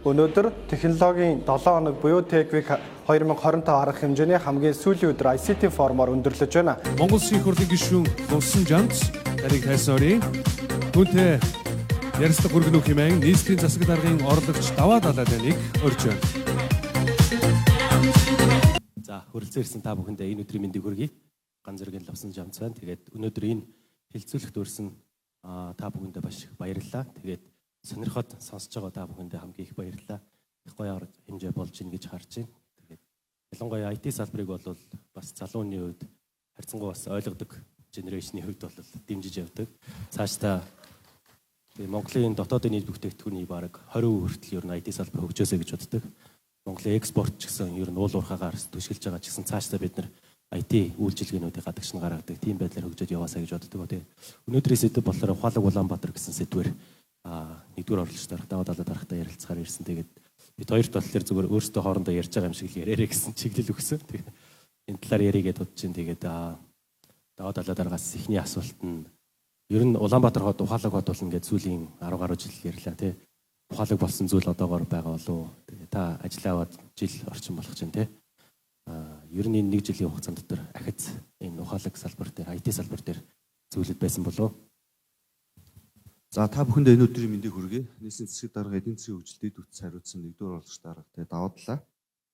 Өнөөдөр технологийн 7 хоног буюу TechWeek 2025 арга хэмжээний хамгийн сүүлийн өдөр ICT форумоор өндөрлөж байна. Монгол Улсын хурлын гишүүн Нурсан Жанц тариг хайсорын түүнтэй ярилцлага хүргэнүү хэмээн нийслэлийн засаг даргын орлогч даваа далайныг урьж байна. За хүрэлцэн ирсэн та бүхэндээ энэ өдрийн мэндийг хүргэе. Ганцэргийн Нурсан Жанц байна. Тэгээд өнөөдөр энэ хэлцүүлэгт өрсөн та бүхэндээ маш их баярлалаа. Тэгээд сонирхоод сонсож байгаа та бүхэндээ хамгийн их баярлалаа. Их гоё хэмжээ болж ийн гэж харж байна. Тэгээд ялангуяа IT салбарыг бол бас залууны үед харьцангуй бас ойлгодог генерашны хувьд бол дэмжиж явдаг. Цаашдаа Монголын дотоодын нийт бүтээгдэхүүний бараг 20% хүртэл ер нь IT салбар хөгжөөсэй гэж боддог. Монголын экспорт ч гэсэн ер нь уул уурхаагаар түшгэлж байгаа ч гэсэн цаашдаа бид нар IT үйлчилгээнүүдийн гадагш нь гаргадаг тийм байдлаар хөгжөөд яваасаа гэж боддог. Тэгээд өнөөдрийн сэдв болохоор ухаалаг Улаанбаатар гэсэн сэдвээр нэгдүгээр орлогчдоор даваа далаа дарахтаа ярилцахаар ирсэн. Тэгээд бид хоёрт болохоор зүгээр өөрсдөө хоорондоо ярьж байгаа юм шиг л яриарэ гэсэн чиглэл өгсөн. Тэгээд энэ талаар яригээд бодож чинь тэгээд даваа далаа дараагаас ихний асуулт нь ер нь Улаанбаатар хот ухаалаг хот болно гэж сүүлийн 10 гаруй жил ярьлаа тий. Ухаалаг болсон зүйл одоогоор байгаа болов уу? Тэгээд та ажиллаа аваад жил орчин болох чинь тий. Ер нь энэ 1 жилийн хугацаанд дотор ахиц энэ ухаалаг салбар дээр IT салбар дээр зүйлүүд байсан болов уу? За та бүхэндээ энэ өдрийн мэндийг хүргэе. Нийслэлийн засаг дарга эдийн засгийн хөгжилтэд үтс хариуцсан нэгдүгээр орлогч дарга тэ даваадлаа.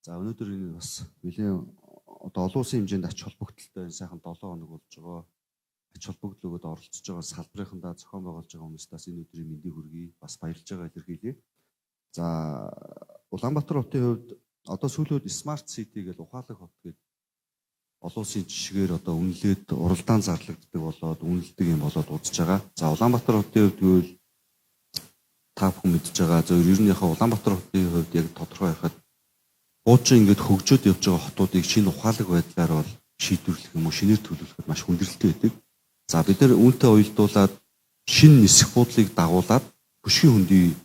За өнөөдөр энэ бас нэлээд одоо олон улсын хэмжээнд ач холбогдолтой энэ сайхан 7 хоног болж байгаа. Ач холбогдол өгөөд оролцож байгаа салбарынхандаа зохион байгуулж байгаа хүмүүстээс энэ өдрийн мэндийг хүргэе. Бас баярлж байгаа илэрхийлье. За Улаанбаатар хотын хувьд одоо сүүлийн үед Smart City гэж ухаалаг хот гэдэг олон улсын жишгээр одоо үнэлээд уралдаан зарлагддаг болоод үнэлдэг юм болоод удаж байгаа. За Улаанбаатар хотын хувьд гэвэл та бүхэн мэдж байгаа. За ер нь яхаа Улаанбаатар хотын хувьд яг тодорхой байхад хуучин ингээд хөгжөөд явж байгаа хотуудыг шинэ ухаалаг байдлаар бол шийдвэрлэх юм уу, шинээр төлөвлөхөд маш хүндрэлтэй байдаг. За бид нар үүнтэй уялдуулаад шинэ нисэх буудлыг дагуулад хөшгийн хөндий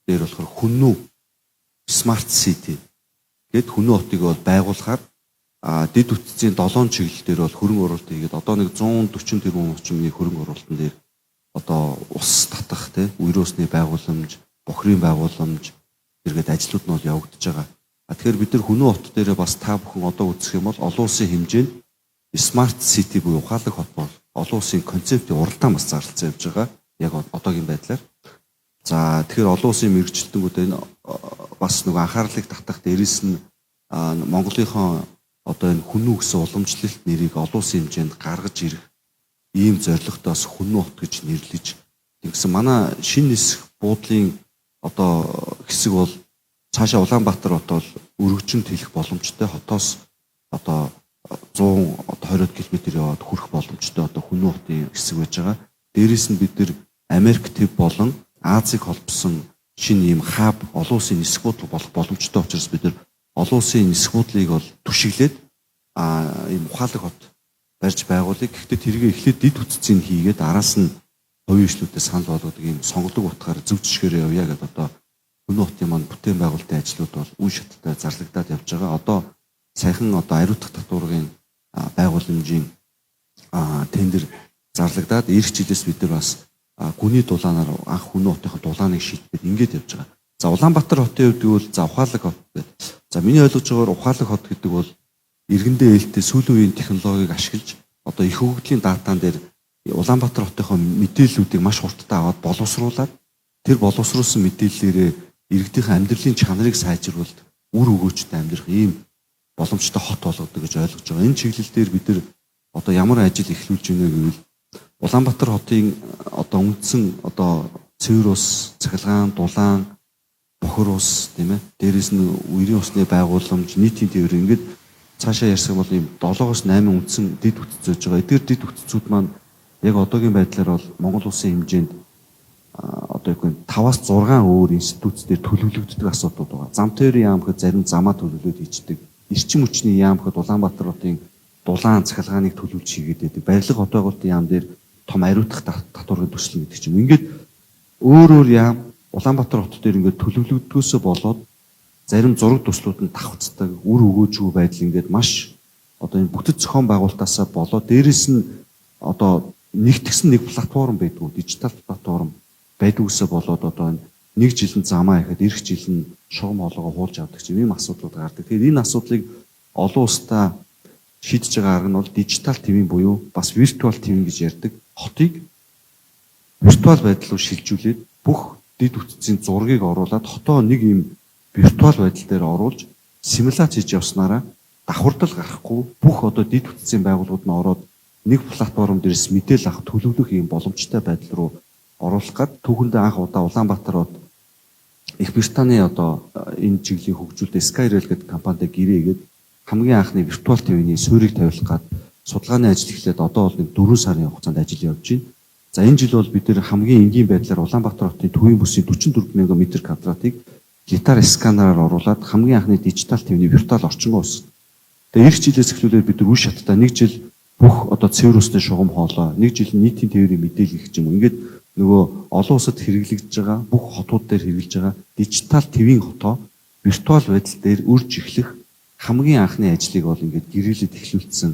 дээр болохоор хүннүү Smart City гэд хүннүү хотыг бол байгуулахаар дэд үтцийн 7 чиглэл дээр бол хөрөнгө оруулалт хийгээд одоо нэг 140 тэрбум орчмын хөрөнгө оруулалтын дээр одоо ус татах тий үерөөсний байгууламж, бохрын байгууламж зэрэгэд ажлууд нь бол явагдаж байгаа. Тэгэхээр бид нар хүннүү хот дээр бас та бүхэн одоо үзэх юм бол олон улсын хэмжээнд Smart City буюу ухаалаг хот бол олон улсын концептийн уралдаан бас зарлалцсан явж байгаа. Яг одоогийн байдлаар. За тэгэхээр олон улсын мэрэгчлэлтүүд энэ бас нэг анхаарлыг татах дээрээс нь Монголынхон одоо энэ хүннүү гэсэн уламжлалт нэрийг олон улсын хэмжээнд гаргаж ирэх ийм зорилготоос хүннүү хот гэж нэрлэж тэгсэн манай шинэ нисэх буудлын одоо хэсэг бол цаашаа Улаанбаатар хот бол өргөжинд хэлэх боломжтой хотоос одоо 120 км яваад хүрэх боломжтой одоо хүннүү хотын хэсэг байж байгаа. Дээрээс нь бид нар Америк төв болон Азийг холбосон шинэ ийм хаб олон улсын нисэх буудлыг болох боломжтой учраас бид нар олон улсын нисэх буудлыг бол түшиглээд ийм ухаалаг хот барьж байгуулъя. Гэхдээ тэргээ эхлээд дид үтцийг хийгээд араас нь хувийн хвшлүүдээ санал болгодог ийм сонголог утгаар зөв жишгээр явъя гэдэг одоо хүннүү хотын маань бүтээн байгуулалтын ажлууд бол үн шаттай зарлагдаад явж байгаа. Одоо саяхан одоо ариутгах татваргын байгууламжийн тендер зарлагдаад ирэх жилээс бид нар бас гүний дулаанаар анх хүннүү хотын дулааныг шийдгээд ингэж явж байгаа. За Улаанбаатар хотын хувьд гэвэл за ухаалаг хот гэдэг. За миний ойлгож байгаагаар ухаалаг хот гэдэг бол иргэндээ ээлтэй сүүлийн үеийн технологиг ашиглаж одоо их хөгжлийн даатаан дээр Улаанбаатар хотынхоо мэдээллүүдийг маш хурдтай аваад боловсруулад тэр боловсруулсан мэдээллээрээ иргэдийн амьдралын чанарыг сайжруулалт үр өгөөжтэй амьдрах ийм боломжтой хот болгодог гэж ойлгож байгаа. Энэ чиглэл дээр бид нар одоо ямар ажил эхлүүлж байна гэвэл Улаанбаатар хотын одоо үндсэн одоо цэвэр ус, цахилгаан, дулаан, бохор ус тийм ээ. Дээрээс нь үерийн усны байгууламж, нийтийн тээвэр ингээд цаашаа ярьсан бол ийм 7-8 үндсэн дэд үтц зөөж байгаа. Эдгээр дэд үтцүүд маань яг одоогийн байдлаар бол Монгол улсын хэмжээнд одоо яг 5-6 өөр институтсээр төлөвлөгддөг асуудлууд байгаа. Зам тээврийн яам гэхэд зарим замаа төлөвлөд хийдэг. Эрчим хүчний яам гэхэд Улаанбаатар хотын дулаан цахилгааныг төлөвлөж хийгээд байдаг. Барилга хот байгуулалтын яам дээр том ариутгах татваргын төсөл гэдэг юм. Ингээд өөр яам Улаанбаатар хот дээр ингээд төлөвлөгдгөөсөө болоод зарим зураг төслүүд нь давхцдаг үр өгөөжгүй байдал ингээд маш одоо энэ бүтэц зохион байгуулалтаасаа болоод дээрэс нь одоо нэгтгсэн нэг платформ байдгүй, дижитал платформ байдгүйсээ болоод одоо энэ нэг жил нь замаа ихэд эх жил нь шугам хоолойгоо хуулж авдаг чинь ийм асуудлууд гардаг. Тэгэхээр энэ асуудлыг олон улстай шийдэж байгаа арга нь бол дижитал твийн буюу бас виртуал твийн гэж ярьдаг. Хотыг виртуал байдал руу шилжүүлээд бүх дэд үтцийн зургийг оруулаад хотоо нэг ийм виртуал байдал дээр оруулж симуляц хийж явснараа давхардал гарахгүй бүх одоо дэд үтцийн байгууллагууд нь ороод нэг платформ дээрээс мэдээлэл авах төлөвлөх ийм боломжтой байдал руу оруулах гад түүхэндээ анх удаа Улаанбаатар хот Их Британий одоо энэ чиглэлийн хөгжүүлэлт Skyrail гэдэг компанид гэрээгээд хамгийн анхны виртуал твиний суурийг тавилах гад судалгааны ажил эхлээд одоо бол нэг 4 сарын хугацаанд ажил явж байна. За энэ жил бол бид нэр хамгийн энгийн байдлаар Улаанбаатар хотын төвийн бүсийн 44,000 м квадратыг гитар сканераар оруулаад хамгийн анхны дижитал твиний виртуал орчингоо үүсгэн. Тэгээ эх жилээс эхлүүлээд бид нар үе шаттай нэг жил бүх одоо цэвэр усны шугам хоолой, нэг жил нийтийн тээврийн мэдээлэл гэх юм. Ингээд нөгөө олон улсад хэрэглэгдэж байгаа бүх хотууд дээр хэрэгжилж байгаа дижитал твийн хотоо виртуал байдал дээр үрж эхлэх хамгийн анхны ажлыг бол ингээд гэрээлэд эхлүүлсэн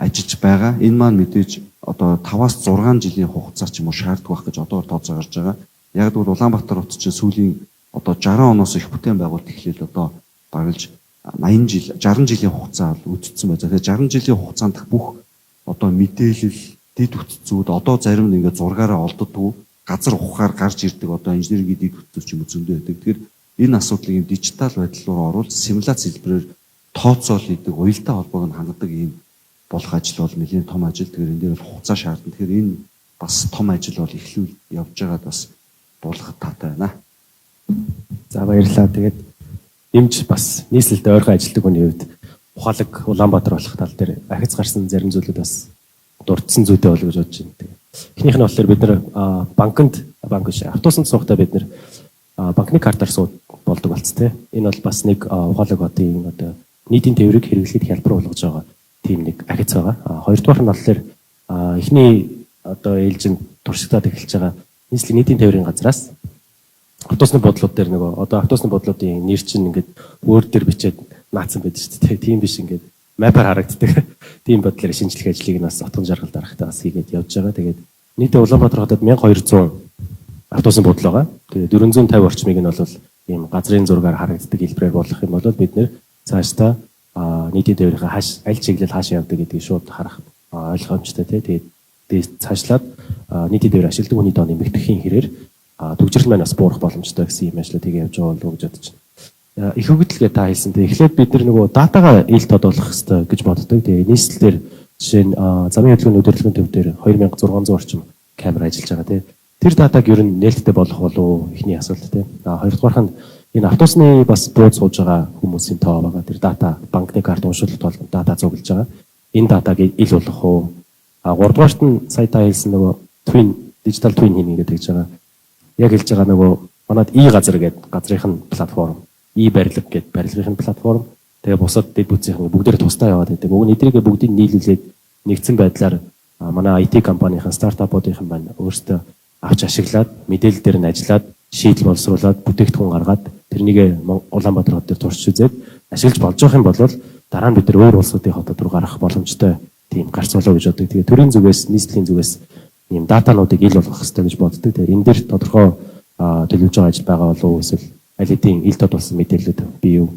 ажиллаж байгаа. Энэ маань мэдээж одоо 5-аас 6 жилийн хугацаа ч юм уу шаарддаг байх гэж одоо тооцоо гарч байгаа. Яг л Улаанбаатар хот чинь сүүлийн одоо 60 оноос их бүтээн байгуулалт эхлээл одоо баглж 80 жил 60 жилийн хугацаа үдцсэн байж. Тэгэхээр 60 жилийн хугацаанд бүх одоо мэдээлэл дэд үтцүүд одоо зарим нь ингээд зургаараа олддгоо газар ухаар гарч ирдэг одоо инженерийн дэд үтцүүд ч юм уу зөндөө байдаг. Тэгэхээр энэ асуудлыг юм дижитал байдал руу оруулж симуляц хэлбэрээр тооцоол хийдэг, уялдаа холбоог нь хангадаг ийм болох ажил бол нэлийн том ажил. Тэгэхээр энэ дээр бол хугацаа шаардна. Тэгэхээр энэ бас том ажил бол эхлүүл явж байгаад бас дуулахад таатай байна. За баярлалаа. Тэгээд эмч бас нийслэлд ойрхон ажилладаг хүний хувьд ухаалаг Улаанбаатар болох тал дээр ахиц гарсан зарим зүйлүүд бас дурдсан зүйтэй болов гэж бодож байна. Эхнийх нь болохоор бид нэр банк биш автобусанд суухдаа бид нэр банкны картаар сууд болдог болц тэ. Энэ бол бас нэг ухаалаг хотын одоо нийтийн тээврийг хэрэглэхэд хялбар болгож байгаа тийм нэг ахиц байгаа. Хоёрдугаар нь болохоор эхний одоо ээлжинд туршигдаад эхэлж байгаа нийслэлийн нийтийн тээврийн газраас автобусны бодлууд дээр нөгөө одоо автобусны бодлуудын нэр чинь ингээд өөр дээр бичээд наацсан байдаг шүү дээ. Тийм биш ингээд мапаар харагддаг. Тийм бодлоор шинжлэх ажлыг нь бас отгон жаргал дарахтаа бас хийгээд явж байгаа. Тэгээд нийтдээ Улаанбаатар хотод 1200 автобусны бодол байгаа. Тэгээд 450 орчмыг нь бол ийм газрын зургаар харагддаг хэлбэрээр болгох юм бол бид нэр цаашдаа нийтийн тээврийн аль чиглэл хаашаа явдаг гэдгийг шууд харах ойлгомжтой тий. Тэгээд цаашлаад нийтийн тээврийн ашигладаг хүний тоо нэмэгдэхийн хэрээр төгжрөл маань бас буурах боломжтой гэсэн юм ажлууд хийгээ явж байгаа болов уу гэж бодож байна. Их хөгжлөгээ та хэлсэн. Тэгээ эхлээд бид нөгөө датагаа ил тодруулах хэрэгтэй гэж боддог. Тэгээ нийслэлээр жишээ нь замын хөдөлгөөний удирдлагын төв дээр 2600 орчим камер ажиллаж байгаа тийм. Тэр датаг ер нь нээлттэй болох болов ихний асуулт тийм. Хоёрдугаарх нь энэ автобусны бас бууд сууж байгаа хүмүүсийн тоо байгаа. Тэр дата банкны карт уншуулалт болгон дата цуглаж байгаа. Энэ датаг ил болох уу? Гуравдугаарт нь сая та хэлсэн нөгөө дижитал твин хийнэ гэдэг гэж байгаа. Яг хэлж байгаа нөгөө манад газар гэдэг газрын платформ барилга гэдэг барилгын платформ тэгээ бусад дэд бүтцийн бүгдээр тусдаа яваад байдаг. Уг нь эдрийгээ бүгдийг нийлүүлээд нэгдсэн байдлаар манай IT компанийн стартапуудын маань өөрсдөө авч ашиглаад мэдээлэл дээр нь ажиллаад шийдэл боловсруулад бүтээгдэхүүн гаргаад тэрнийг Улаанбаатар хот дээр туршиж үзээд ашиглаж болж байгаа юм бол дараа нь бид нар өөр улсуудын хотод руу гарах боломжтой тийм гарц болоо гэж боддог. Тэгээ төрийн зүгээс нийслэлийн зүгээс ийм датануудыг ил болгох хэрэгтэй гэж боддог. Тэгээ энэ дээр тодорхой төлөвлөж байгаа ажил байгаа болов уу эсвэл аль хэдийн ил тод болсон мэдээлэлд бий юу?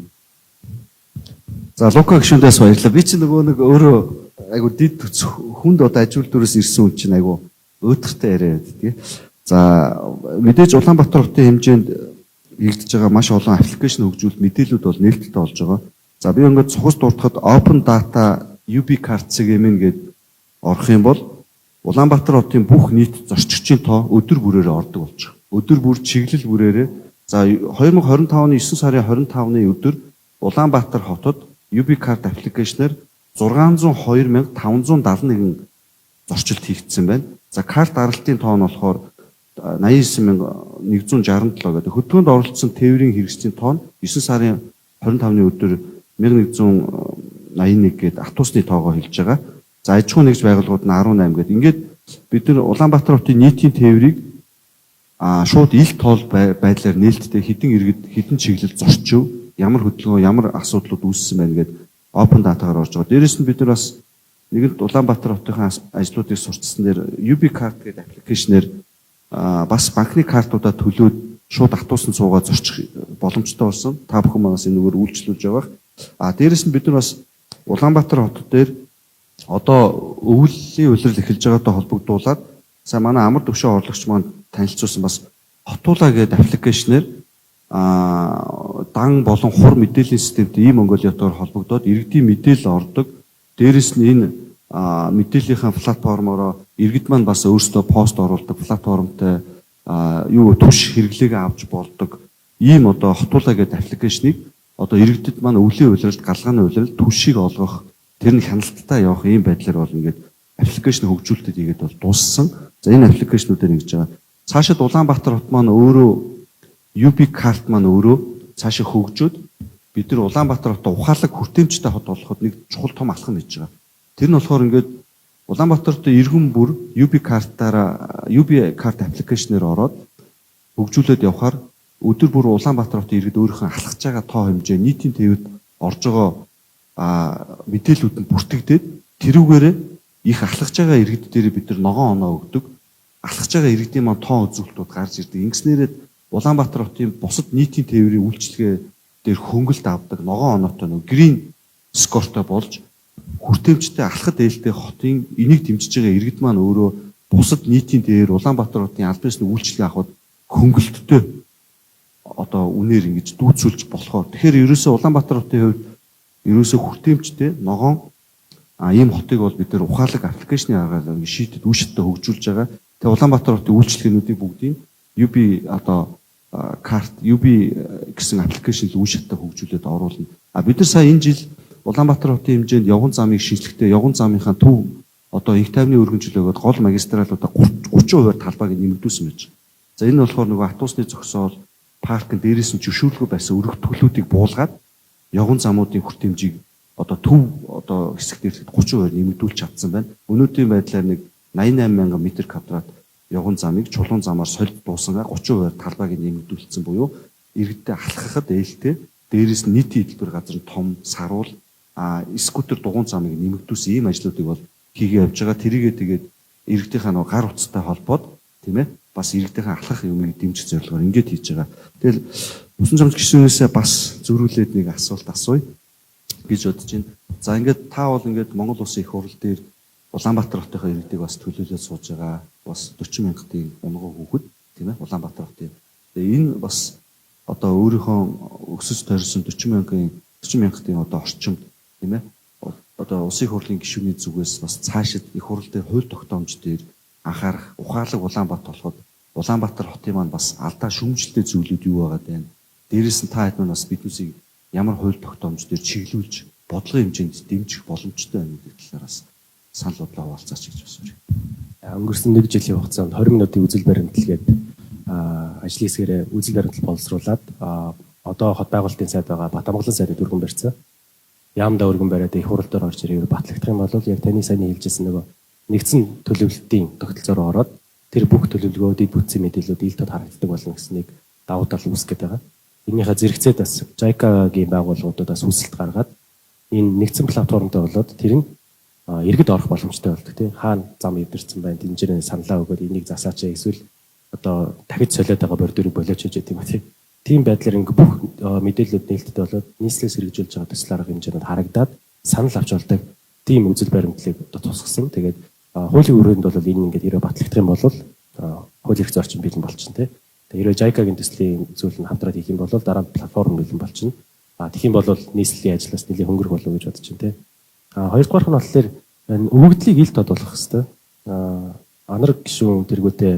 За Лука гişүндээс баярлалаа. Би чинь нөгөө нэг өөрөө айгу дид хүнд одоо ажил дөрөөс ирсэн хүн чинь айгу өөдөртэй яриад тий. За мэдээж Улаанбаатар хотын хэмжээнд хийгдэж байгаа маш олон аппликейшн хөгжүүлэлт мэдээлүүд бол нээлттэй болж байгаа. За би ингээд цухас дуртахад Open Data UB Card CGM гээд орох юм бол Улаанбаатар хотын бүх нийт зорчигчийн тоо өдөр бүрээр ордог болж байгаа. Өдөр бүр чиглэл бүрээрээ за 2025 оны 9 сарын 25-ны өдөр Улаанбаатар хотод UB Card аппликейшнээр 602,571 зорчилт хийгдсэн байна. За карт аралтын тоо нь болохоор 89,167 гэдэг. Хөтгөөнд оролцсон тээврийн хэрэгслийн тоо нь 9 сарын 25-ны өдөр 1181 гээд автобусны тоогоо хэлж байгаа. За аж ахуйн нэгж байгууллагууд нь 18 гээд. Ингээд бид нар Улаанбаатар хотын нийтийн тээврийг шууд ил тоол байдлаар нээлттэй хэдэн иргэд хэдэн чиглэл зорчив, ямар хөдөлгөөн, ямар асуудлууд үүссэн байна гэдэг open data-гаар орж байгаа. Дээрээс нь бид нар бас нэгэнт Улаанбаатар хотын ажлуудыг сурчсан дээр UB Card гэдэг аппликейшнээр бас банкны картуудаа төлөөд шууд автобусанд суугаад зорчих боломжтой болсон. Та бүхэн манаас энэгээр үйлчлүүлж байгаа. Дээрэс нь бид нар бас Улаанбаатар хот дээр одоо өвлөлийн улирал эхэлж байгаатай холбогдуулаад сая манай амар төвшөө орлогч маань танилцуулсан бас Хотуула гэдэг аппликейшнээр дан болон хур мэдээллийн системтэй ийм Монголиотоор холбогдоод иргэдийн мэдээлэл ордог. Дээрэс нь энэ мэдээллийнхаа платформороо иргэд маань бас өөрсдөө пост оруулдаг платформтой түвш хэрэглээгээ авч болдог. Ийм одоо Хотуула гэдэг аппликейшнийг одоо иргэдэд маань өвлийн улиралд галгааны улиралд түвшийг олгох тэр нь хяналттай явах ийм байдлаар бол ингээд аппликейшн хөгжүүлэлтэд игээд бол дууссан. За энэ аппликейшнүүдээр ингэж байгаа. Цаашид Улаанбаатар хот маань өөрөө UB карт маань өөрөө цаашаа хөгжөөд бид нар Улаанбаатар хотоо ухаалаг хүртээмжтэй хот болоход нэг чухал том алхам хийж байгаа. Тэр нь болохоор ингээд Улаанбаатарт иргэн бүр UB картаараа UB карт аппликейшнээр ороод хөгжүүлээд явхаар өдөр бүр Улаанбаатар хотын иргэд өөрийнхөө алхаж байгаа тоо хэмжээ нийтийн тээвэд орж байгаа мэдээллүүд нь бүртгэгдээд тэрүүгээрээ их алхаж байгаа иргэд дээр бид нар ногоон оноо өгдөг. Алхаж байгаа иргэдийн маань тоо үзүүлэлтүүд гарч ирдэг. Ингэснээрээ Улаанбаатар хотын бусад нийтийн тээврийн үйлчлэгээ дээр хөнгөлт авдаг ногоон оноотой нэг грин скортой болж хүртээмжтэй алхад ээлтэй хотын энийг дэмжиж байгаа иргэд маань өөрөө бусад нийтийн тээвэр Улаанбаатар хотын аль биесний үйлчлэгээ авахд хөнгөлттэй одоо үнээр ингэж дүүцүүлж болохоор тэгэхээр ерөөсөө Улаанбаатар хотын хувьд ерөөсөө хүртээмжтэй ногоон ийм хотыг бол бид нэр ухаалаг аппликейшны аргаар шийдэд үүшэттэй хөгжүүлж байгаа. Тэгээ Улаанбаатар хотын үйлчлэгээнүүдийг бүгдийг UB одоо карт UB гэсэн аппликейшнд үүшэттэй хөгжүүлээд оруулна. Бид нар сая энэ жил Улаанбаатар хотын хэмжээнд явган замыг шинжлэхдээ явган замынхаа төв одоо их тайвны өргөнжлөөгөөд гол магистралуудаа 30% талбайг нэмэгдүүлсэн байж байгаа. За энэ болохоор нөгөө автобусны зогсоол паркын дээрээс нь зөвшөөрлгүй байсан өргөтгөлүүдийг буулгаад явган замуудын хүртээмжийг одоо төв одоо хэсэг дээр 30% нэмэгдүүлж чадсан байна. Өнөөдрийн байдлаар нэг 88,000 м2 явган замыг чулуун замаар сольд дуусангаа 30% талбайг нэмэгдүүлсэн буюу иргэдэд алхахад ээлтэй дээрээс нь нийтийн хэлбэр газар нь том саруул скутер дугуйн замыг нэмэгдүүлсэн ийм ажлуудыг бол хийгээ явж байгаа. Тэрийгээ тэгээд иргэдийнхээ нөгөө гар утастай холбоод тийм ээ бас иргэдийнхээ алхах юмыг дэмжих зорилгоор ингэж хийж байгаа. Тэгэл усан жамч гишүүнээсээ бас зөрүүлээд нэг асуулт асууя гэж бодож байна. За ингээд та бол ингээд Монгол Улсын их хурал дээр Улаанбаатар хотынхаа иргэдийг бас төлөөлөж сууж байгаа. Бас 40,000-ийн унган хүүхэд тийм ээ Улаанбаатар хотын. Тэгээ энэ бас одоо өөрийнхөө өсөж тойрсон 40,000-ийн одоо орчимд тийм ээ одоо улсын их хурлын гишүүний зүгээс бас цаашид их хурал дээр хууль тогтоомж дээр анхаарах ухаалаг Улаанбаатар болоход Улаанбаатар хотын маань бас алдаа шүүмжлэлтэй зүйлүүд юу байгаа даа. Дээрээс нь та хэд маань бас биднээсийг ямар хууль тогтоомж дээр чиглүүлж бодлогын хэмжээнд дэмжих боломжтой байна гэдэг талаараас санал бодлоо хуваалцаач гэж байна. Өнгөрсөн 1 жилийн хугацаанд 20 минутын үзэл баримтлалгээд ажлын хэсгээрээ үзэл баримтлал боловсруулад одоо хот байгуулалтын сайд байгаа Батамгалан сайдад өргөн барьсан. Яамда өргөн бариад их хурал дээр орж ирээ батлагдах юм бол яг таны сайн хэлжсэн нөгөө нэгдсэн төлөвлөлтийн тогтолцоороо ороод тэр бүх төлөвлөгөөдийг бүтсэн мэдээлэлүүд ил тод харагддаг болно гэснийг давуу тал үүсгэж байгаа. Энийхээ зэрэгцээд бас JICA-гийн байгууллагуудаас хүсэлт гаргаад энэ нэгдсэн платформтой болоод тэр нь иргэд орох боломжтой болдог тийм хаана зам эвдэрсэн байна тэнцэрээ саналаа өгөөд энийг засаач эсвэл одоо дахиж солиод байгаа бордорыг болооч гэж тийм үү тийм байдлаар ингээ бүх мэдээлэлүүд нээлттэй болоод нийслэлээс хэрэгжүүлж байгаа төсөл арга хэмжээнд харагдаад санал авч болдог тийм үзэл баримтлалыг одоо тусгасан. Тэгээд хуулийн өрөөнд бол энэ ингээд ирээ батлагдах юм бол хуулийн эрх зорчин бэлэн болчихно тийм. Тэгээд JICA-гийн төслийн зүйл нь хамтраад хийх юм бол дараа нь платформ бэлэн болчихно. Тэгэх юм бол нийслэлийн ажлаас нэлээд хөнгөрөх болов гэж бодож байна тийм. Хоёрдугаарх нь болохоор өгөгдлийг ил тод болгох хэрэгтэй. Анар гишүүн тэргүүтээ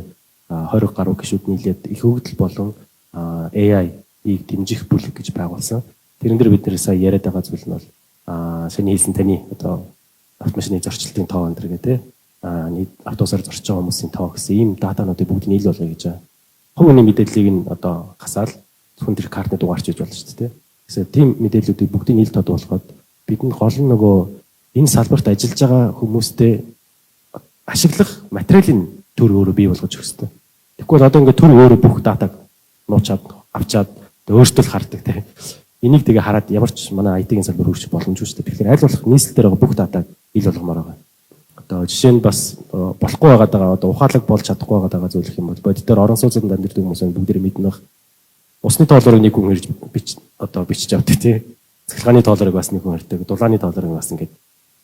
20 гаруй гишүүд нийлээд их өгөгдөл болон AI-ийг дэмжих бүлэг гэж байгуулсан. Тэрэн дээр бид нэр сая яриад байгаа зүйл нь бол саний хэлсэн таны одоо автомашины зорчлтын тоо энэ гэдэг тийм автобусаар зорч байгаа хүмүүсийн тоо гэсэн ийм датануудыг бүгд нийл болгоё гэж байгаа. Хувь хүний мэдээллийг нь одоо хасаал зөвхөн тэр картны дугаарч хийж болно шүү дээ тийм. Гэсэн тийм мэдээллүүдийг бүгдийг нийл тод болгоод бидний гол нь нөгөө энэ салбарт ажиллаж байгаа хүмүүстэй ашиглах материалын төр өөрөө бий болгож өгөх хэрэгтэй. Тэгвэл одоо ингээд төр өөрөө бүх датаг нуучаад авчаад өөртөө л хардаг тийм. Энийг тэгээ хараад ямар ч манай IT-ийн салбар хөрчих боломжгүй шүү дээ. Тэгэхээр аль болох нийслэл дээр байгаа бүх датаг ил болгомоор байгаа. Одоо жишээ нь бас болохгүй байгаа одоо ухаалаг болж чадахгүй байгаа зүйл гэх юм бол бодит дээр орон сууцнд амьдардаг хүмүүс бүгдээ мэднэх усны тоолорыг нэг хүн хэрж бичиж авдаг тий. Цахилгааны тоолорыг бас нэг хүн хэрдэг, дулааны тоолорыг бас ингээд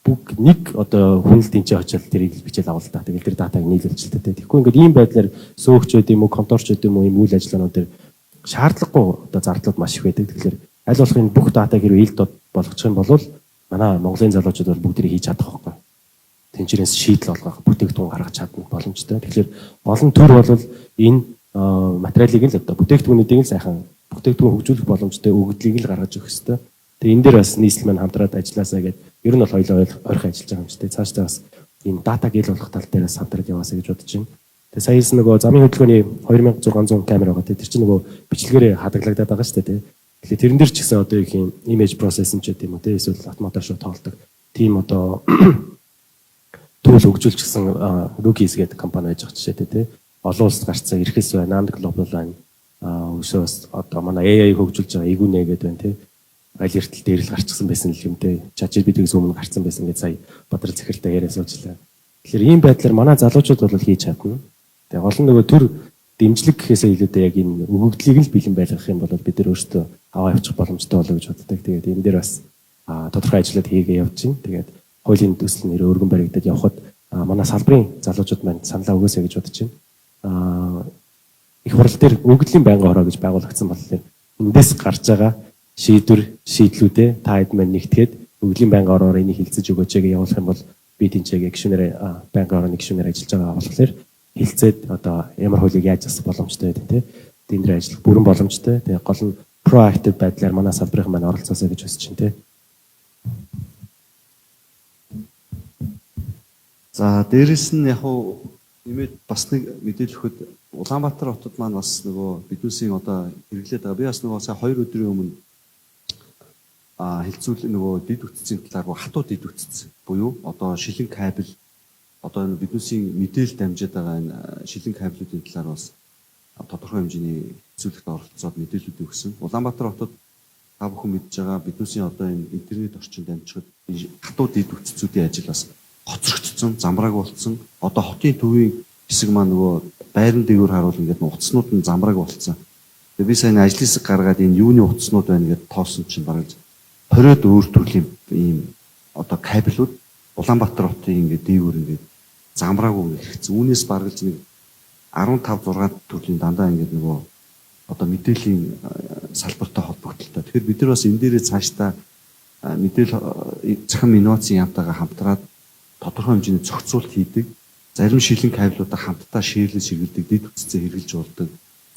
бүх нэг хүн л тэнцээ очил тэрийг бичээл авал та. Тэгэл тэр датаг нийлүүлж л тий. Тэгэхгүй ингээд ийм байдлаар сөөгчүүд юм уу, конторчууд юм уу, ийм үйл ажиллагаанууд дээр шаардлагагүй зардлууд маш их байдаг. Тэгэхээр аль болох энэ бүх датаг хэрвээ ил дод болгочих юм бол манай Монголын залуучууд бол бүгдийг хийж чадах байхгүй. Тэнцвэрээс шийдэл олгох, бүтээгдэхүүн гаргаж чадна боломжтой. Тэгэхээр олон төр бол энэ материалыг л бүтээгдэхүүнүүдийг л сайхан бүтээгдэхүүн хөгжүүлэх боломжтой өгөгдлийг л гаргаж өгөх хэрэгтэй. Тэгээ энэ дээр бас нийслэл маань хамтраад ажилласаа гэдэг ер нь бол хоёулаа ойрхон ажиллаж байгаа юм шүү дээ. Цаашдаа бас энэ датаг ил болох тал дээр бас хамтраад яваасаа гэж бодож байна. Тэгээ саяас нөгөө замын хөдөлгөөний 2600 камер байгаа. Тэр чинь нөгөө бичлэгээрээ хадгалагдаад байгаа шүү дээ. Тэгэхээр тэрэн дээр ч гэсэн одоо их юм image processing ч гэдэм үү те эсвэл автоматар шууд тоолдог. Тийм түүл хөгжүүлчихсэн Rookies гэдэг компани байж байгаа жишээтэй те. Олон улсад гарцсан Эрхэс байна, Namd Global байна. Өсөөс манай AI хөгжүүлж байгаа Игүнэ гэдэг байна те. Аль эртэл дээр л гарчсан байсан л юм те. ChatGPT-гээс өмнө гарцсан байсан гэж сая Бадрал Захиралтай яриа суулжлаа. Тэгэхээр ийм байдлаар манай залуучууд бол хийж чадна. Тэгээ гол нь нөгөө төр дэмжлэг гэхээсээ илүүтэй яг энэ өгөгдлийг л бэлэн байлгах юм бол бид нар өөрсдөө аваа явуучих боломжтой болоо гэж боддог. Тэгээд энэ дээр бас тодорхой ажлууд хийгээ явж байна. Тэгээд хуулийн төсөл нэр өргөн баригдаад явхад манай салбарын залуучууд маань саналаа өгөөсэй гэж бодож байна. Их хурал дээр өгөгдлийн байнгын хороо гэж байгуулагдсан болохоор эндээс гарч байгаа шийдлүүдээ та хэд маань нэгтгэхэд өгөгдлийн байнгын хороор энийг хилцэж өгөөч гэж явуулах юм бол би тэнцээгээ гишүүнээр байнгын хорооны гишүүнээр ажиллаж байгаа болохоор хилцээд ямар хуулийг яаж засах боломжтой байдаг те. Энд дээр ажиллах бүрэн боломжтой. Тэгээ гол нь proactive байдлаар манай салбарын маань оролцоосоо гэж хүсэж байна те. За дээрэс нь яг уу нэмээд бас нэг мэдээлэл өгөхөд Улаанбаатар хотод маань бас нөгөө биднээсийн хэрэглээд байгаа. Би бас нөгөө сая 2 өдрийн өмнө хилцүүл нөгөө дид үтцийн талаар хатуу дид үтц буюу шилэн кабель энэ биднээсийн мэдээлэл дамжаад байгаа энэ шилэн кабелүүдийн талаар бас тодорхой хэмжээний хилцүүлэгт оролцоод мэдээлэлүүд өгсөн. Улаанбаатар хотод та бүхэн мэдж байгаа биднээсийн энэ интернет орчинд дамжихад хатуу дид үтцүүдийн ажил бас хоцрогдсон, замбрааг болцсон. Хотын төвийн хэсэг маань нөгөө байран дээгүүр харуул ингээд утаснууд нь замбрааг болцсон. Тэгээ би сайн ажлын хэсэг гаргаад энэ юуны утаснууд байна гэдээ тоосон чинь бараг 20-од өөр төрлийн ийм кабелүүд Улаанбаатар хотын ингээд дээгүүр ингээд замбраагүй хэрэгцсэн. Үүнээс баргалж нэг 15-6 төрлийн дандаа ингээд нөгөө мэдээллийн салбартай холбогдолтой. Тэгэхээр бид нар бас энэ дээрээ цаашдаа мэдээлэл захин инновацийн яамтайгаа хамтраад тодорхой хэмжээний зохицуулт хийдэг. Зарим шилэн кабелуудаа хамтдаа ширлэж хэрэглэдэг, дэд үтцээ хэрэглэж болдог.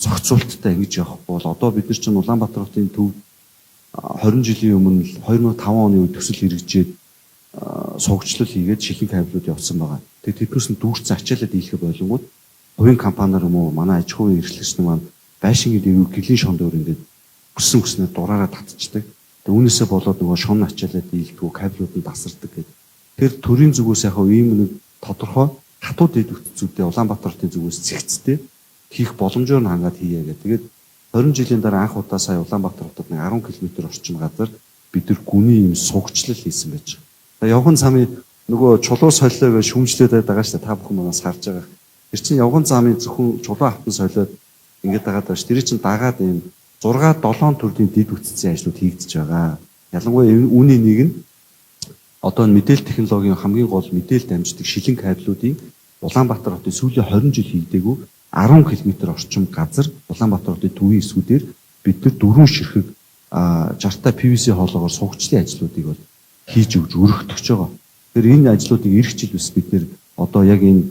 Зохицуулттай ингэж явахгүй бол бид нар чинь Улаанбаатар хотын төв 20 жилийн өмнө 2005 оны үед төсөл хэрэгжээд сувгчлал хийгээд шилэн кабелууд явуулсан байгаа. Тэгээд тэднээс нь дүүрсэн ачаалаад дийлхэ болонгууд хувийн компаниар юм уу манай аж ахуйн эрхлэгчид маань байшингийн дээгүүр гэрлийн шон дээр ингээд өснөө дураараа татчихдаг. Тэгээд үүнээсээ болоод нөгөө шон ачаалаад дийлдэггүй кабелууд нь тасардаг гэдэг. Тэр төрийн зүгээс яг ийм нэг тодорхой хатуу дэд үтцүүдээ Улаанбаатар хотын зүгээс зэгцтэй хийх боломжоор нь хангаад хийе гэдэг. Тэгээд 20 жилийн дараа анх удаа сая Улаанбаатар хотод 10 км орчим газар бид нар гүний юм сугчлал хийсэн байж байгаа. Явган замын нөгөө чулуу солио гэж шүмжлээд байгаа шүү дээ. Та бүхэн манаас харж байгаа. Тэр чинь явган замын зөвхөн чулуу автан солиод ингээд байгаа даа ш. Тэр чинь дагаад ийм 6-7 төрлийн дэд үтцийн ажлууд хийгдэж байгаа. Ялангуяа үүний нэг нь мэдээлэл технологийн хамгийн гол мэдээлэл дамждаг шилэн кабелүүдийн Улаанбаатар хотын сүүлийн 20 жил хийгдээгүй 10 км орчим газар Улаанбаатар хотын төвийн эсүүдээр бид нар 4 ширхэг 60-та PVC хоолоогоор сугчлын ажлуудыг бол хийж өгж өргөтгөж байгаа. Тэгэхээр энэ ажлуудыг эх жил бас бид нэр яг энэ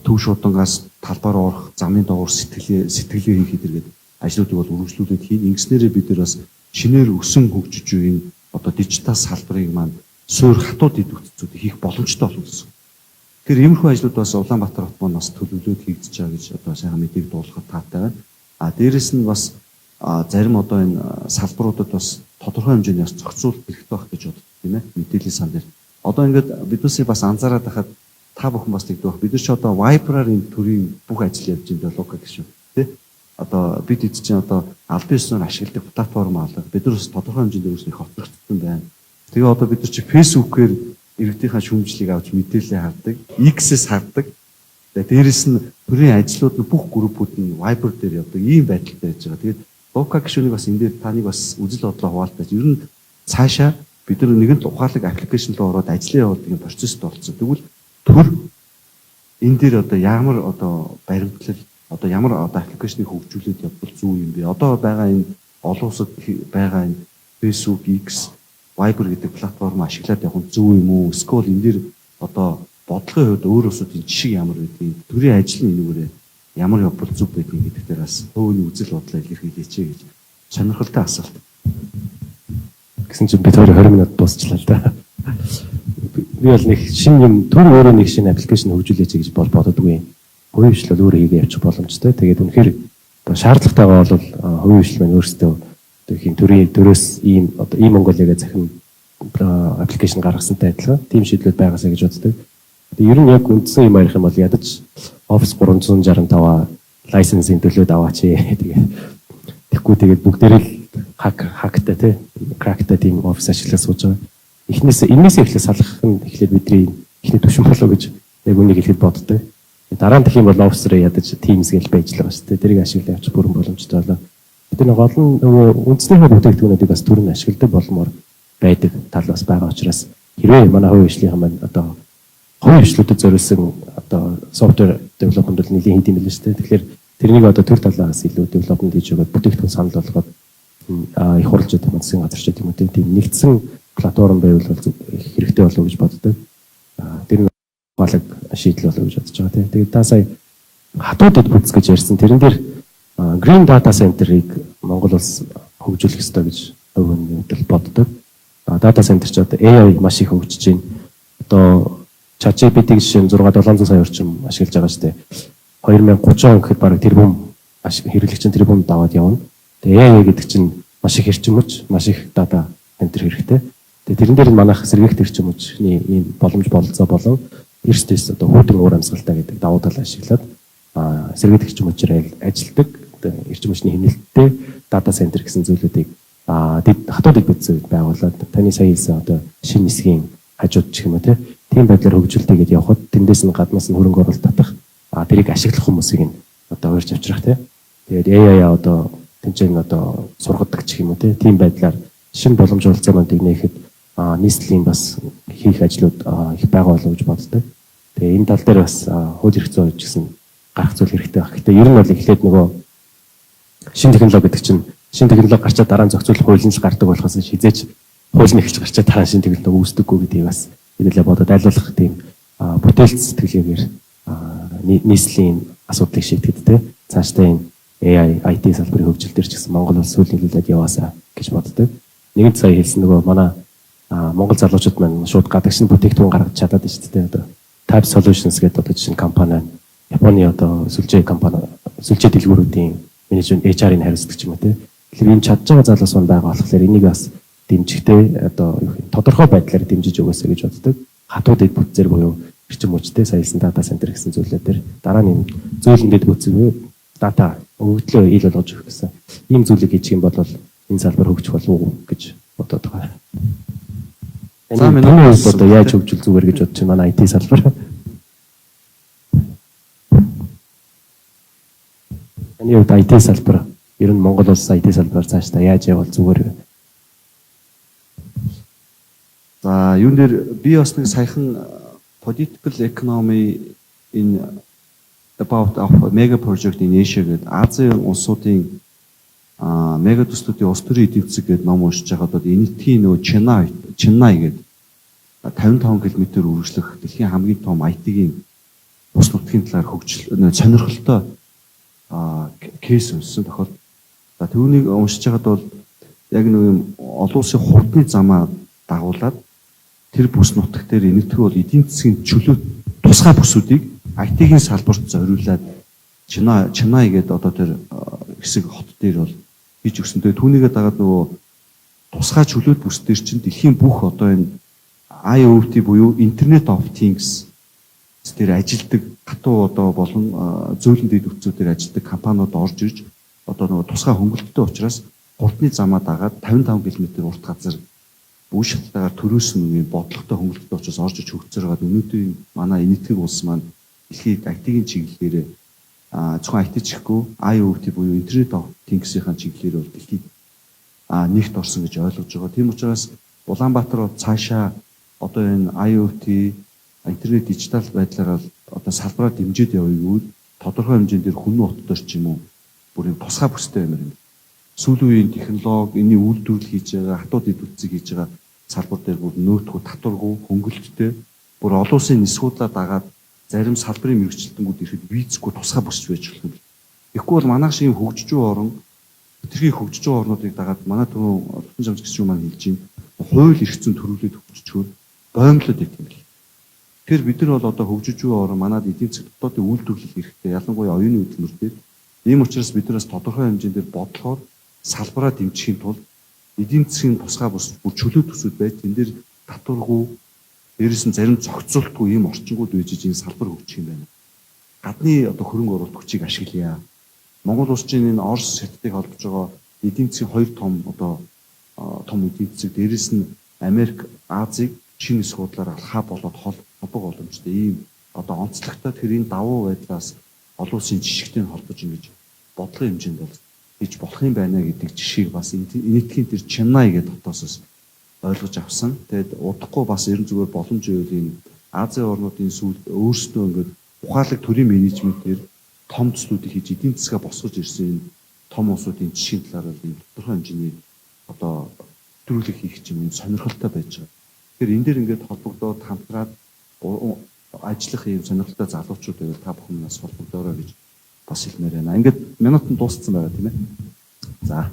төв шуудангаас талбаар орох замын доогуур сэтгэлээ хийх гэдэг ажлуудыг бол үргэлжлүүлээд хийн. Ингэснээрээ бид нар бас шинээр өсөн хөгжиж буй дижитал салбарыг маань суур хатуу дэд үтцүүд хийх боломжтой болно гэсэн. Тэгэхээр иймэрхүү ажлууд бас Улаанбаатар хот маань бас төлөвлөлөөд хийгдэж байгаа гэж сайхан мэдээг дуулахад таатай байна. Дээрэс нь бас зарим энэ салбаруудад бас тодорхой хэмжээний зохицуулт хэрэгтэй байх гэж боддог тийм ээ. Мэдээллийн сан дээр. Ингээд биднээсээ бас анзаараад байхад та бүхэн бас тэгдэг байх. Бид нар ч Viber-аар энэ төрлийн бүх ажил явж байгаа логика гэж шүү. Тэ? Бид эд чинь албан ёсноор ашигладаг платформ алга. Бид нар бас тодорхой хэмжээнд өөрсдөө хоцрогдсон байна. Тэгээ бид нар чи Facebook-ээр иргэдийнхаа шүүмжлэлийг авч мэдээлэл хардаг, X-с хардаг. Дээрээс нь төрийн ажлууд нь бүх группүүд нь Viber дээр явдаг. Ийм байдалтай байж байгаа. Тэгээд Лука гишүүнийг бас энэ дээр таныг бас үзэл бодлоо хуваалцаж. Ер нь цаашаа бид нар нэгэн ухаалаг аппликейшн руу ороод ажиллаа явуулдаг юм процессд орсон. Тэгвэл төр энэ дээр одоо ямар одоо баримтлал одоо ямар одоо аппликейшнийг хөгжүүлээд явбал зөв юм бэ? Одоо байгаа энэ олон улсад байгаа энэ Facebook, X, Viber гэдэг платформ ашиглаад явах нь зөв юм уу? Эсвэл энэ дээр одоо бодлогын хувьд өөр улсуудын жишээ ямар байдгийг, төрийн ажил нь энүүгээрээ ямар явбал зөв байдгийг гэдэг дээр бас өөний үзэл бодлоо илэрхийлээч гэж сонирхолтой асуулт. Гэсэн чинь бид 20 минут дуусчлаа л да. Би бол нэг шинэ юм төр өөрөө нэг шинэ аппликейшн хөгжүүлээч гэж боддоггүй. Хувийн хвшил бол өөрөө хийгээ явчих боломжтой. Тэгээд үнэхээр шаардлагатайгаа бол хувийн хвшил маань өөрсдөө тийм төрийн дөрөөс ийм одоо ийм Монголиагээ захин аппликейшн гаргасантай адилхан тийм шийдлүүд байгаасаа гэж боддог. Тэгээд ер нь яг үндсэн юм ярих юм бол ядаж Office 365 лайсенсийн төлөөд аваач. Тэгэхгүй тэгээд бүгдээрээ хактай тий крактай тийм офис ашиглаж сууж байгаа. Энээс эхлээд салах нь эхлээд бидний эхний түвшин болов гэж яг үнийг хэлэхэд боддог. Дараа нь тэх юм бол офисрээ ядаж Teams гэж байж байгаа шүү дээ. Тэрийг ашиглаж явчих бүрэн боломжтой болоо. Бид нэг гол нь нөгөө үндснийхээ бүтээгдэхүүнүүдийг бас түрүүн ашигладаг болмоор байдаг тал бас байгаа учраас хэрвээ манай хувийн хвшлийнхэн маань одоо хувийн хвшлүүдэд зориулсан одоо software development бол нэлийн хийд юм билээ шүү дээ. Тэгэхээр тэрнийг одоо төр талаас илүү development хийж өгöd бүтээгдэхүүн санал болгоод их хурлчид юм засгийн газарчид юм уу тийм нэгдсэн платформ байвал хэрэгтэй болов уу гэж боддог. Тэр нь балаг шийдэл болов уу гэж бодож байгаа тийм. Тэгээд та сая хатуудад бүтц гэж ярьсан. Тэрэн дээр Green Data Center-ыг Монгол улс хөгжүүлэх ёстой гэж өвгөн боддог. Data Center ч одоо AI маш их хөгжиж байна. Одоо ChatGPT жишээ нь 6-700 сая орчим ашиглаж байгаа шүү дээ. 2030 он гэхэд бараг тэрбум хэрэглэгчийн тэрбум даваад явна. Тэгээ AI гэдэг чинь маш их эрчим хүч, маш их data center хэрэгтэй. Тэгээ тэрэн дээр манайх сэргээгт эрчим хүчний ийм боломж бололцоо болон эрсдэс одоо хүүдэн уур амьсгалтай гэдэг давуу тал ашиглаад сэргээгт эрчим хүчээр ажилдаг эрчим хүчний хэмнэлттэй data center гэсэн зүйлүүдийг хатуудыг бүтцээд байгуулад таны сая хэлсэн одоо шинэ нисгийн хажууд гэх юм уу тийм байдлаар хөгжүүлтэйгээд явхад тэндээс нь гаднаас нь хөрөнгө оруулалт татах тэрийг ашиглах хүмүүсийг нь одоо урьж авчрах тэгээд AI одоо тэнцэн одоо сургадаг гэх юм уу тийм байдлаар шинэ боломж олцоо маань нэгнэхэд нийслэлийн бас хийх ажлууд их байгаа болов уу гэж боддог. Тэгээ энэ тал дээр бас хууль эрх зүйн гэсэн гарах зүйл хэрэгтэй байна. Гэхдээ ер нь бол эхлээд нөгөө шинэ технологи гэдэг чинь шинэ технологи гарчаад дараа нь зохицуулах хууль нь л гардаг болохоос хизээч хууль нь эхэлж гарчаад дараа нь шинэ технологи үүсдэггүй гэдгийг бас хэдүүлээ бодоод айлуулах тийм бүтээлч сэтгэлгээгээр нийслэлийн асуудлыг шийдэхэд цаашдаа энэ AI IT салбарын хөгжил дээр ч гэсэн Монгол улс сүүлийн хилээд яваасаа гэж боддог. Нэгэнт сая хэлсэн нөгөө манай Монгол залуучууд маань шууд гадагш нь бүтээгдэхүүн гаргаж чадаад байна шүү дээ. Одоо Type Solutions гэдэг одоо жишээ нь компани Японы одоо сүлжээ компани сүлжээ дэлгүүрүүдийн менежмент HR-ыг хариуцдаг юм уу тийм. Тэгэхээр энэ чадж байгаа залуус маань байгаа болохоор энийг бас дэмжихтэй одоо юу гэх тодорхой байдлаар дэмжиж өгөөсэй гэж боддог. Хатуудад бүтцээр буюу эрчим хүчтэй саясан data center гэсэн зүйлүүд дээр дараа нь зөөлөндөд бүтцээ data өгөгдлөө ил болгож өгөх гэсэн ийм зүйлийг хийчих юм бол энэ салбар хөгжих болов уу гэж бодоод байгаа. За миний хувьд одоо яаж хөгжил зүгээр гэж бодож байна манай IT салбар. Миний хувьд IT салбар ер нь Монгол улс IT салбараар цаашдаа яаж явбал зүгээр вэ? За юун дээр би бас нэг саяхан political economy in about of mega project in Asia гэдэг Азийн улсуудын мега төслүүдийн улс төрийн эдийн засаг гэдэг ном уншиж байгаад одоо энэтхийн нөгөө Ченнай гэдэг 55 км үргэлжлэх дэлхийн хамгийн том IT-ийн бус нутгийн талаар хөгжил сонирхолтой кейс өссөн тохиолдол. За түүнийг уншиж байгаад бол яг нэг юм олон улсын хурдны замаа дагуулад тэр бус нутаг дээр энэтхэг бол эдийн засгийн чөлөө тусгай бүсүүдийг IT-ийн салбарт зориулаад Ченнай гэдэг одоо тэр хэсэг хот дээр бол хийж өгсөн. Тэгээ түүнийгээ дагаад нөгөө тусгай чөлөөт бүс дээр чинь дэлхийн бүх одоо энэ IoT буюу Internet of Things дээр ажилдаг хатуу одоо болон зөөлөн дэд бүтцүүдээр ажилдаг компаниуд орж ирж одоо нөгөө тусгай хөнгөлөлттэй учраас хурдны замаа дагаад 55 км урт газар бүх шалтгаанаар төрөөсөн үеийн бодлоготой хөнгөлөлттэй учраас орж иж хөгжсөөр байгаа. Өнөөдөр манай энэтхэг улс маань дэлхийн IT-ийн чиглэлээр зөвхөн IT чихгүй IoT буюу Internet of Things-ийн чиглэлээр бол дэлхийд нэгт орсон гэж ойлгож байгаа. Тийм учраас Улаанбаатар цаашаа одоо энэ IoT интернет дижитал байдлаар одоо салбараа дэмжиж явъя гэвэл тодорхой хэмжээнд хүн утгаар ч юм уу бүр юм тусгай бүстэй юм байна. Сүүлийн үеийн технологи энэний үйлдвэрлэл хийж байгаа, хатууд идэвхцэг хийж байгаа салбар дээр бүр нөөтгөө татваргүй, хөнгөлөлттэй бүр олон улсын нисгуудлаа дагаад зарим салбарын мэрэгчлэлтэнгүүд ирэхэд визгүй тусгай бүсч байж болох юм. Тэгэхгүй бол манайх шиг хөгжиж байгаа орн тэрхий хөгжиж байгаа орнуудыг дагаад манай түрүү Ордон Жамж гисч юм маань хэлж байна. Хууль эрх зүйн төрүүлээд хөгжчихвөл боомлоод ирэх юм бэл. Тэгэхээр бид нар бол одоо хөгжиж байгаа орн манад эдийн засаг дотоодын үйлдвэрлэл хэрэгтэй. Ялангуяа оюуны хөдөлмөр дээр ийм учраас бид нараас тодорхой хэмжээгээр бодлохоор салбараа дэмжихийн тулд эдийн засгийн тусгай бус бүр чөлөө төсөд байж энэ дээр татваргүй дээрээс нь зарим зохицуултгүй ийм орчингууд үйжиж энэ салбар хөгжих юм байна. Гадны одоо хөрөнгө оруулалт хүчийг ашиглая. Монгол улсын энэ Орос хятадыг холбож байгаа эдийн засгийн хоёр том эдийн засаг дээрээс нь Америк, Азийг шинэ суудлаар алхаа болоод холбог боломжтой ийм одоо онцлогтой тэр энэ давуу байдлаас олон улсын жишгтэй холбож ингэж бодлогын хэмжээнд бол хийж болох юм байна гэдэг жишгийг бас энэтхийн тэр Чимнай гэдэг хотоосоос ойлгож авсан. Тэгээд удахгүй бас ерөн зүгээр боломж үйл энэ Азийн орнуудын сүүл өөрсдөө ингээд ухаалаг төрийн менежментээр том төслүүдийг хийж эдийн засгаа босгож ирсэн энэ том улсуудын жишгийн талаар бол энэ тодорхой хэмжээний одоо төрүүлэг хийх юм сонирхолтой байж байгаа. Тэгэхээр энэ дээр ингээд холбогдоод хамтраад ажиллах юм сонирхолтой залуучууд байвал та бүхэн нас холбогдоорой гэж бас хэлмээр байна. Ингээд минут нь дууссан байгаа тийм ээ. За.